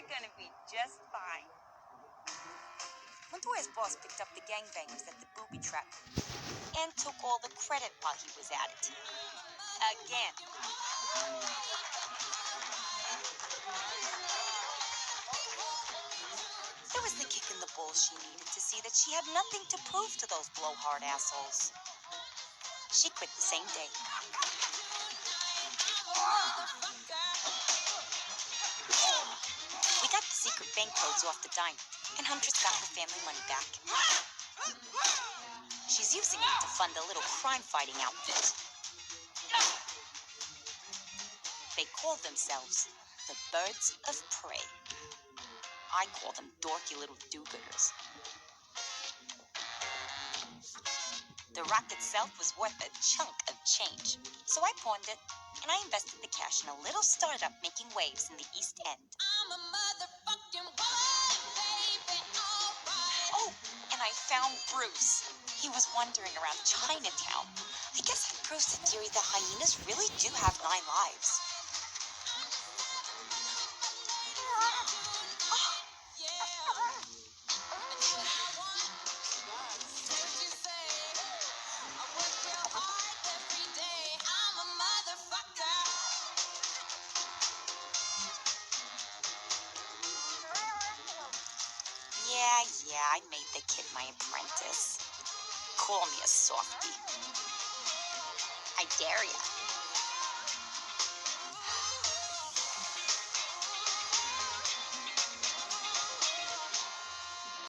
gonna be just fine. Montoya's boss picked up the gangbangers at the booby trap and took all the credit while he was at it. Again. It was the kick in the balls she needed to see that she had nothing to prove to those blowhard assholes. She quit the same day. We got the secret bank codes off the dime, and Huntress got her family money back. She's using it to fund a little crime-fighting outfit. They call themselves the Birds of Prey. I call them dorky little do-gooders. The rock itself was worth a chunk of change, so I pawned it, and I invested the cash in a little startup making waves in the East End. I'm a motherfucking woman, baby, all right. Oh, and I found Bruce. He was wandering around Chinatown. I guess that proves the theory that hyenas really do have 9 lives. Yeah, I made the kid my apprentice. Call me a softie. I dare ya.